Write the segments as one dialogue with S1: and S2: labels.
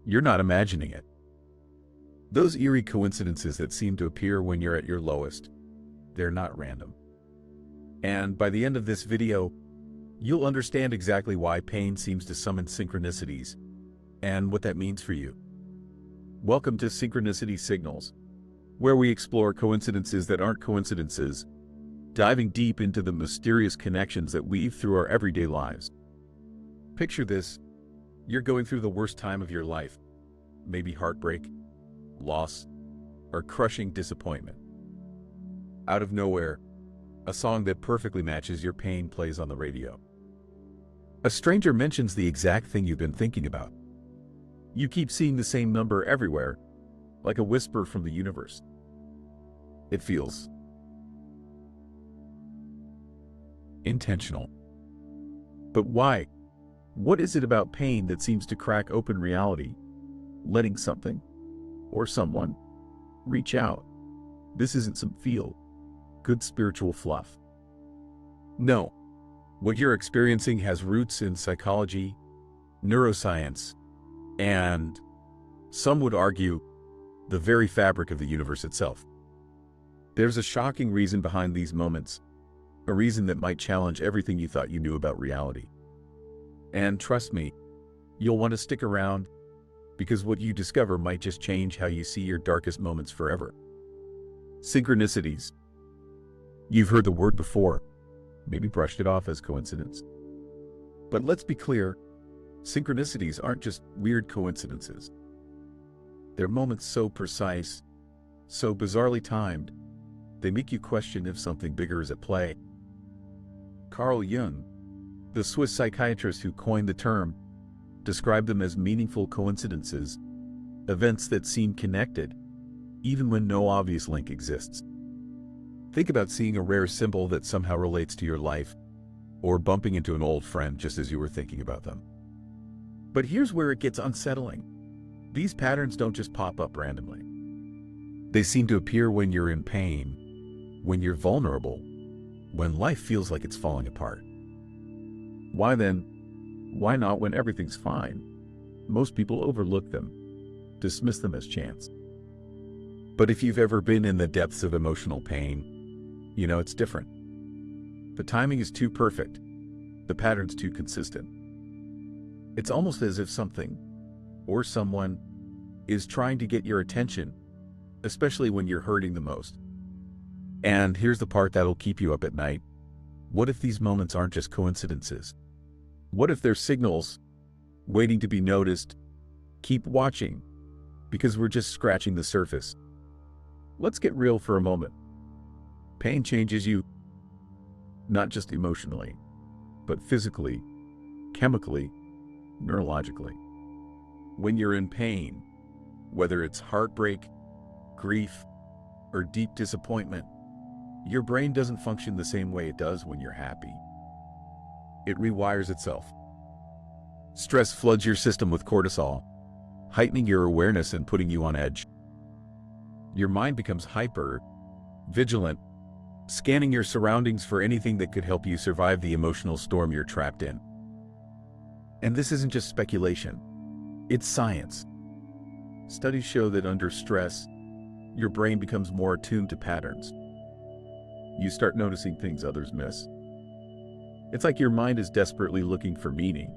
S1: You're not imagining it. Those eerie coincidences that seem to appear when you're at your lowest, they're not random. And by the end of this video, you'll understand exactly why pain seems to summon synchronicities and what that means for you. Welcome to Synchronicity Signals, where we explore coincidences that aren't coincidences, diving deep into the mysterious connections that weave through our everyday lives. Picture this: you're going through the worst time of your life, maybe heartbreak, loss, or crushing disappointment. Out of nowhere, a song that perfectly matches your pain plays on the radio. A stranger mentions the exact thing you've been thinking about. You keep seeing the same number everywhere, like a whisper from the universe. It feels intentional. But why? What is it about pain that seems to crack open reality, letting something or someone reach out? This isn't some feel-good spiritual fluff. No, what you're experiencing has roots in psychology, neuroscience, and some would argue, the very fabric of the universe itself. There's a shocking reason behind these moments, a reason that might challenge everything you thought you knew about reality. And trust me, you'll want to stick around, because what you discover might just change how you see your darkest moments forever. Synchronicities. You've heard the word before, maybe brushed it off as coincidence. But let's be clear, synchronicities aren't just weird coincidences. They're moments so precise, so bizarrely timed, they make you question if something bigger is at play. Carl Jung, the Swiss psychiatrist who coined the term, described them as meaningful coincidences, events that seem connected, even when no obvious link exists. Think about seeing a rare symbol that somehow relates to your life, or bumping into an old friend just as you were thinking about them. But here's where it gets unsettling. These patterns don't just pop up randomly. They seem to appear when you're in pain, when you're vulnerable, when life feels like it's falling apart. Why then? Why not when everything's fine? Most people overlook them, dismiss them as chance. But if you've ever been in the depths of emotional pain, you know it's different. The timing is too perfect. The pattern's too consistent. It's almost as if something or someone is trying to get your attention, especially when you're hurting the most. And here's the part that'll keep you up at night. What if these moments aren't just coincidences? What if they're signals waiting to be noticed? Keep watching, because we're just scratching the surface. Let's get real for a moment. Pain changes you, not just emotionally, but physically, chemically, neurologically. When you're in pain, whether it's heartbreak, grief, or deep disappointment, your brain doesn't function the same way it does when you're happy. It rewires itself. Stress floods your system with cortisol, heightening your awareness and putting you on edge. Your mind becomes hyper, vigilant, scanning your surroundings for anything that could help you survive the emotional storm you're trapped in. And this isn't just speculation, it's science. Studies show that under stress, your brain becomes more attuned to patterns. You start noticing things others miss. It's like your mind is desperately looking for meaning,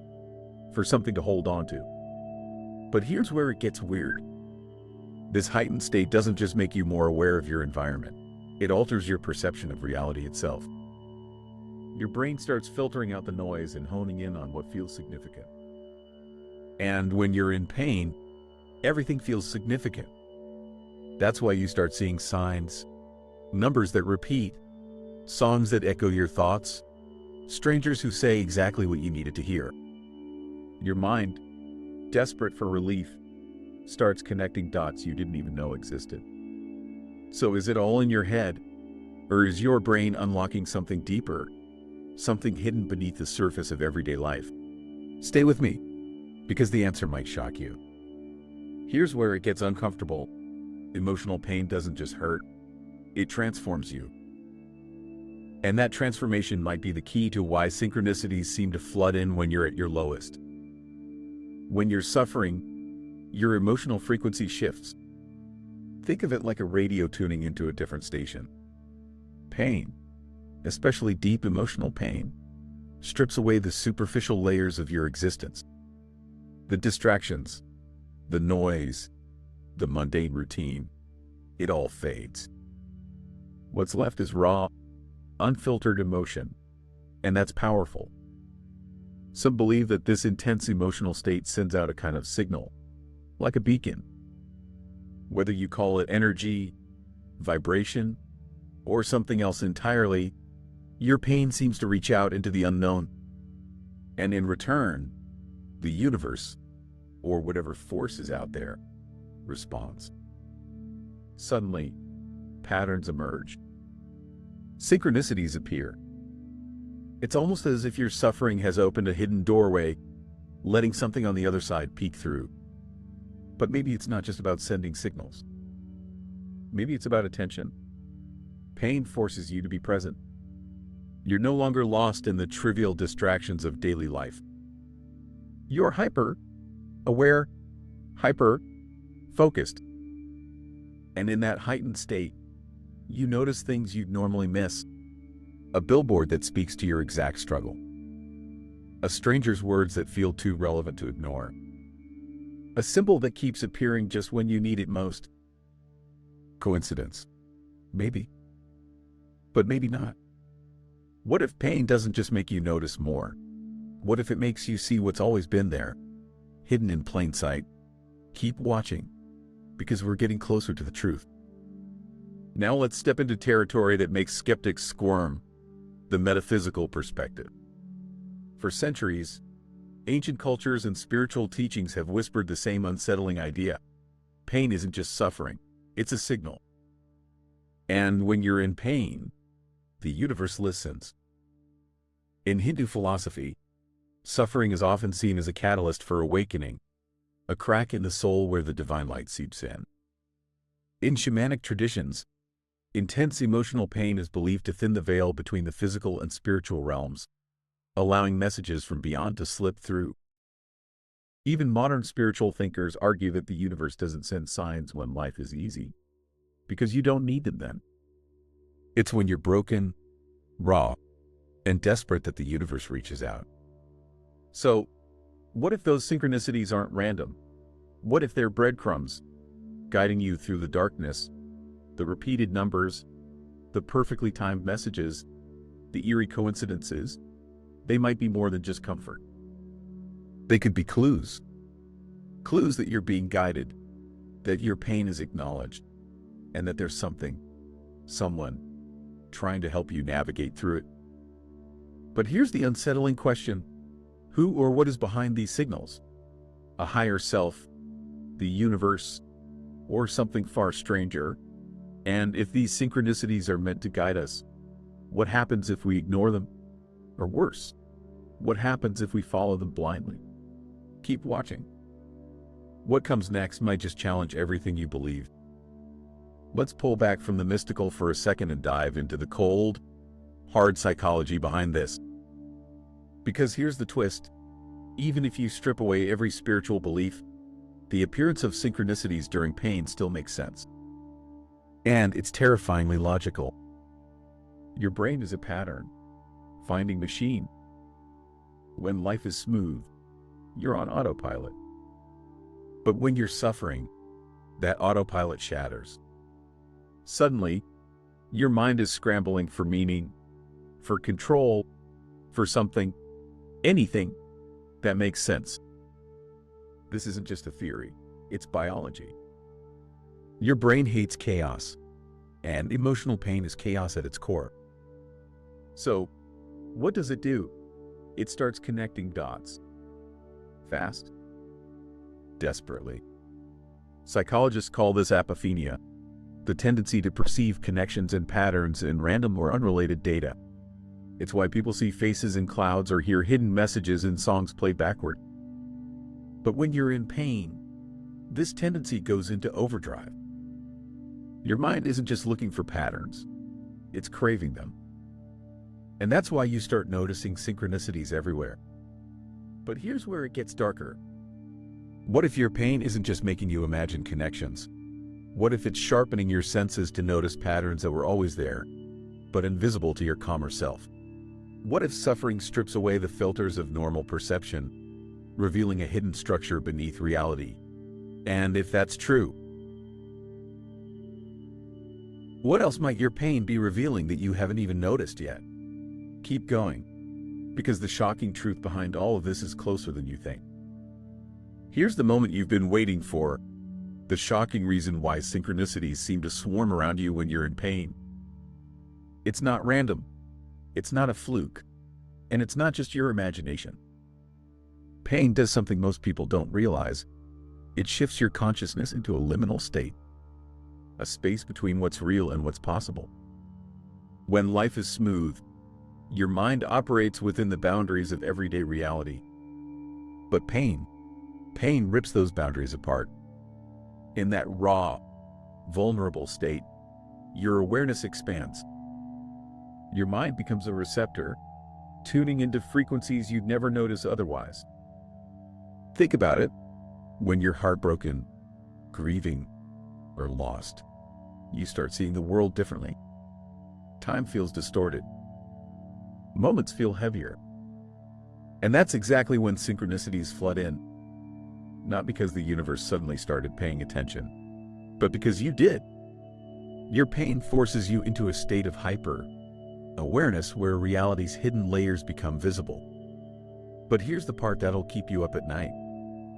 S1: for something to hold on to. But here's where it gets weird. This heightened state doesn't just make you more aware of your environment, it alters your perception of reality itself. Your brain starts filtering out the noise and honing in on what feels significant. And when you're in pain, everything feels significant. That's why you start seeing signs, numbers that repeat, songs that echo your thoughts, strangers who say exactly what you needed to hear. Your mind, desperate for relief, starts connecting dots you didn't even know existed. So is it all in your head, or is your brain unlocking something deeper, something hidden beneath the surface of everyday life? Stay with me, because the answer might shock you. Here's where it gets uncomfortable. Emotional pain doesn't just hurt, it transforms you. And that transformation might be the key to why synchronicities seem to flood in when you're at your lowest. When you're suffering, your emotional frequency shifts. Think of it like a radio tuning into a different station. Pain, especially deep emotional pain, strips away the superficial layers of your existence. The distractions, the noise, the mundane routine, it all fades. What's left is raw, unfiltered emotion, and that's powerful. Some believe that this intense emotional state sends out a kind of signal, like a beacon. Whether you call it energy, vibration, or something else entirely, your pain seems to reach out into the unknown. And in return, the universe, or whatever force is out there, responds. Suddenly, patterns emerge. Synchronicities appear. It's almost as if your suffering has opened a hidden doorway, letting something on the other side peek through. But maybe it's not just about sending signals. Maybe it's about attention. Pain forces you to be present. You're no longer lost in the trivial distractions of daily life. You're hyper-aware, hyper-focused. And in that heightened state, you notice things you'd normally miss. A billboard that speaks to your exact struggle. A stranger's words that feel too relevant to ignore. A symbol that keeps appearing just when you need it most. Coincidence? Maybe. But maybe not. What if pain doesn't just make you notice more? What if it makes you see what's always been there, hidden in plain sight? Keep watching, because we're getting closer to the truth. Now let's step into territory that makes skeptics squirm, the metaphysical perspective. For centuries, ancient cultures and spiritual teachings have whispered the same unsettling idea. Pain isn't just suffering, it's a signal. And when you're in pain, the universe listens. In Hindu philosophy, suffering is often seen as a catalyst for awakening, a crack in the soul where the divine light seeps in. In shamanic traditions, intense emotional pain is believed to thin the veil between the physical and spiritual realms, allowing messages from beyond to slip through. Even modern spiritual thinkers argue that the universe doesn't send signs when life is easy, because you don't need them then. It's when you're broken, raw, and desperate that the universe reaches out. So, what if those synchronicities aren't random? What if they're breadcrumbs, guiding you through the darkness, the repeated numbers, the perfectly timed messages, the eerie coincidences? They might be more than just comfort. They could be clues. Clues that you're being guided, that your pain is acknowledged, and that there's something, someone, trying to help you navigate through it. But here's the unsettling question. Who or what is behind these signals? A higher self, the universe, or something far stranger? And if these synchronicities are meant to guide us, what happens if we ignore them? Or worse, what happens if we follow them blindly? Keep watching. What comes next might just challenge everything you believe. Let's pull back from the mystical for a second and dive into the cold, hard psychology behind this. Because here's the twist. Even if you strip away every spiritual belief, the appearance of synchronicities during pain still makes sense. And it's terrifyingly logical. Your brain is a pattern-finding machine. When life is smooth, you're on autopilot. But when you're suffering, that autopilot shatters. Suddenly, your mind is scrambling for meaning, for control, for something, anything that makes sense. This isn't just a theory, it's biology. Your brain hates chaos, and emotional pain is chaos at its core. So, what does it do? It starts connecting dots. Fast, desperately. Psychologists call this apophenia, the tendency to perceive connections and patterns in random or unrelated data. It's why people see faces in clouds or hear hidden messages in songs played backward. But when you're in pain, this tendency goes into overdrive. Your mind isn't just looking for patterns, it's craving them. And that's why you start noticing synchronicities everywhere. But here's where it gets darker. What if your pain isn't just making you imagine connections? What if it's sharpening your senses to notice patterns that were always there, but invisible to your calmer self? What if suffering strips away the filters of normal perception, revealing a hidden structure beneath reality? And if that's true, what else might your pain be revealing that you haven't even noticed yet? Keep going, because the shocking truth behind all of this is closer than you think. Here's the moment you've been waiting for, the shocking reason why synchronicities seem to swarm around you when you're in pain. It's not random, it's not a fluke, and it's not just your imagination. Pain does something most people don't realize. It shifts your consciousness into a liminal state, a space between what's real and what's possible. When life is smooth, your mind operates within the boundaries of everyday reality. But pain rips those boundaries apart. In that raw, vulnerable state, your awareness expands. Your mind becomes a receptor, tuning into frequencies you'd never notice otherwise. Think about it. When you're heartbroken, grieving, or lost, you start seeing the world differently. Time feels distorted. Moments feel heavier. And that's exactly when synchronicities flood in. Not because the universe suddenly started paying attention, but because you did. Your pain forces you into a state of hyper-awareness where reality's hidden layers become visible. But here's the part that'll keep you up at night.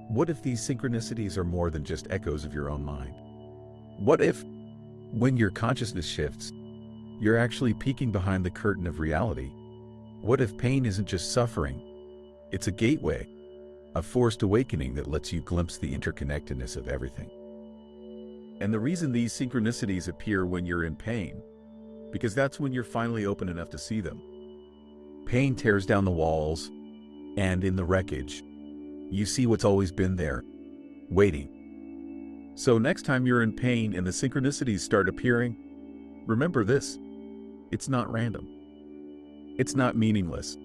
S1: What if these synchronicities are more than just echoes of your own mind? What if, when your consciousness shifts, you're actually peeking behind the curtain of reality? What if pain isn't just suffering? It's a gateway, a forced awakening that lets you glimpse the interconnectedness of everything. And the reason these synchronicities appear when you're in pain, because that's when you're finally open enough to see them. Pain tears down the walls, and in the wreckage, you see what's always been there, waiting. So next time you're in pain and the synchronicities start appearing, remember this: it's not random. It's not meaningless.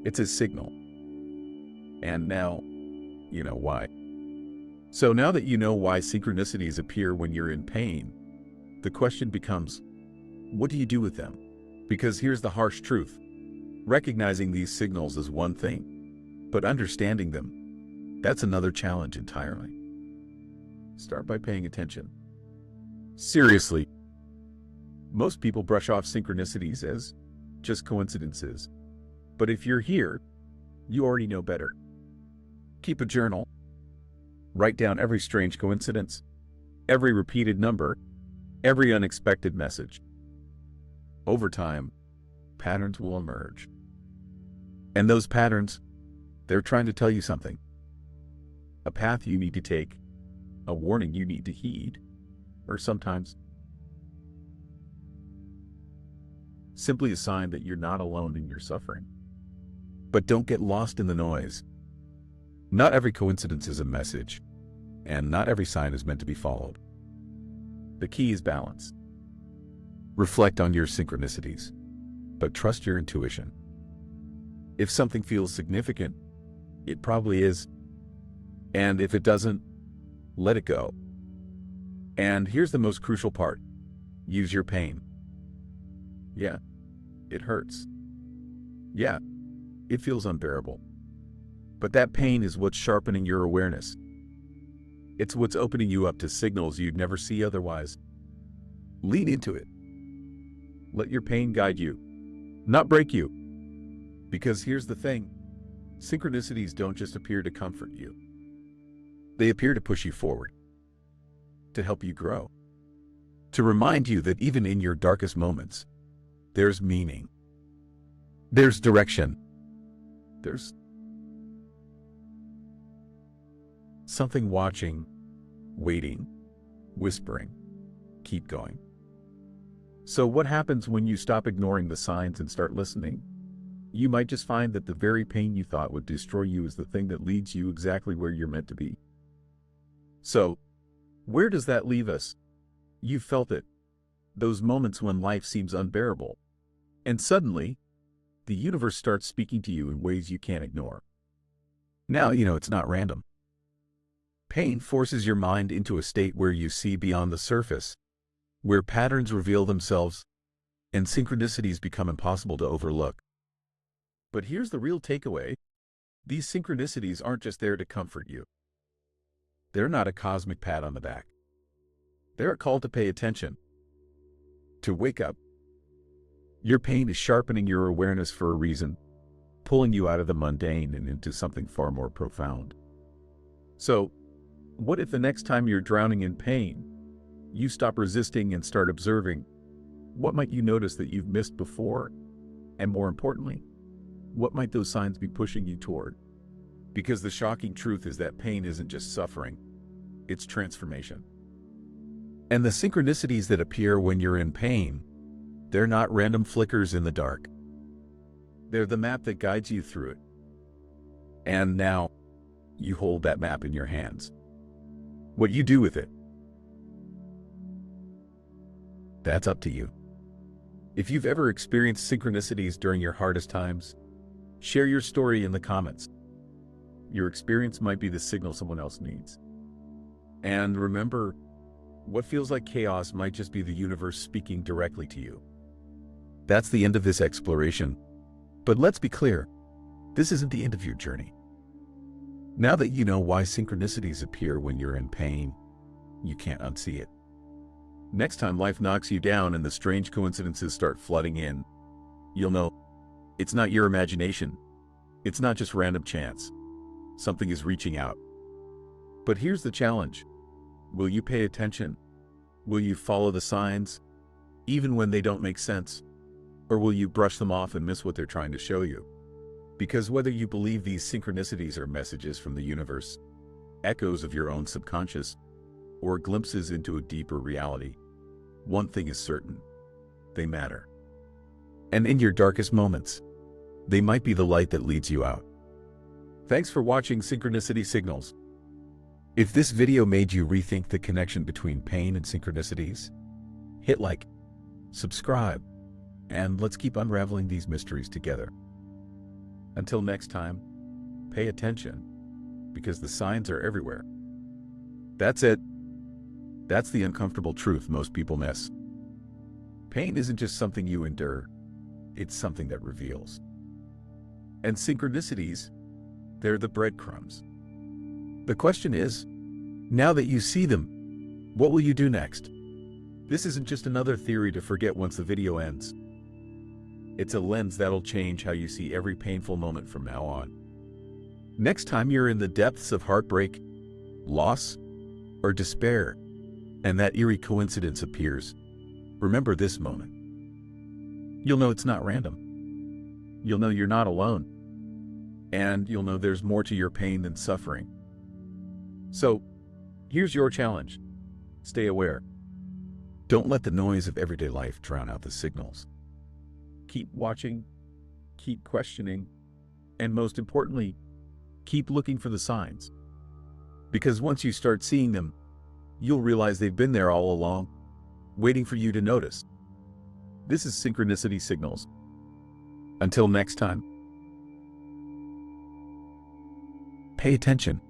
S1: It's a signal. And now, you know why. So now that you know why synchronicities appear when you're in pain, the question becomes, what do you do with them? Because here's the harsh truth. Recognizing these signals is one thing, but understanding them, that's another challenge entirely. Start by paying attention. Seriously, most people brush off synchronicities as just coincidences. But if you're here, you already know better. Keep a journal. Write down every strange coincidence, every repeated number, every unexpected message. Over time, patterns will emerge. And those patterns, they're trying to tell you something. A path you need to take, a warning you need to heed, or sometimes simply a sign that you're not alone in your suffering. But don't get lost in the noise. Not every coincidence is a message, and not every sign is meant to be followed. The key is balance. Reflect on your synchronicities, but trust your intuition. If something feels significant, it probably is. And if it doesn't, let it go. And here's the most crucial part. Use your pain. Yeah, it hurts. Yeah, it feels unbearable. But that pain is what's sharpening your awareness. It's what's opening you up to signals you'd never see otherwise. Lean into it. Let your pain guide you, not break you. Because here's the thing, synchronicities don't just appear to comfort you. They appear to push you forward, to help you grow, to remind you that even in your darkest moments, there's meaning, there's direction, there's something watching, waiting, whispering, keep going. So what happens when you stop ignoring the signs and start listening? You might just find that the very pain you thought would destroy you is the thing that leads you exactly where you're meant to be. So, where does that leave us? You've felt it. Those moments when life seems unbearable. And suddenly, the universe starts speaking to you in ways you can't ignore. Now, you know it's not random. Pain forces your mind into a state where you see beyond the surface, where patterns reveal themselves, and synchronicities become impossible to overlook. But here's the real takeaway. These synchronicities aren't just there to comfort you. They're not a cosmic pat on the back. They're a call to pay attention, to wake up. Your pain is sharpening your awareness for a reason, pulling you out of the mundane and into something far more profound. So, what if the next time you're drowning in pain, you stop resisting and start observing? What might you notice that you've missed before? And more importantly, what might those signs be pushing you toward? Because the shocking truth is that pain isn't just suffering, it's transformation. And the synchronicities that appear when you're in pain, they're not random flickers in the dark. They're the map that guides you through it. And now, you hold that map in your hands. What you do with it, that's up to you. If you've ever experienced synchronicities during your hardest times, share your story in the comments. Your experience might be the signal someone else needs. And remember, what feels like chaos might just be the universe speaking directly to you. That's the end of this exploration. But let's be clear, this isn't the end of your journey. Now that you know why synchronicities appear when you're in pain, you can't unsee it. Next time life knocks you down and the strange coincidences start flooding in, you'll know it's not your imagination. It's not just random chance. Something is reaching out. But here's the challenge. Will you pay attention? Will you follow the signs, even when they don't make sense? Or will you brush them off and miss what they're trying to show you? Because whether you believe these synchronicities are messages from the universe, echoes of your own subconscious, or glimpses into a deeper reality, one thing is certain: they matter. And in your darkest moments, they might be the light that leads you out. Thanks for watching Synchronicity Signals. If this video made you rethink the connection between pain and synchronicities, hit like, subscribe, and let's keep unraveling these mysteries together. Until next time, pay attention, because the signs are everywhere. That's it. That's the uncomfortable truth most people miss. Pain isn't just something you endure, it's something that reveals. And synchronicities, they're the breadcrumbs. The question is, now that you see them, what will you do next? This isn't just another theory to forget once the video ends. It's a lens that'll change how you see every painful moment from now on. Next time you're in the depths of heartbreak, loss, or despair, and that eerie coincidence appears, remember this moment. You'll know it's not random. You'll know you're not alone. And you'll know there's more to your pain than suffering. So, here's your challenge. Stay aware. Don't let the noise of everyday life drown out the signals. Keep watching, keep questioning, and most importantly, keep looking for the signs. Because once you start seeing them, you'll realize they've been there all along, waiting for you to notice. This is Synchronicity Signals. Until next time, pay attention.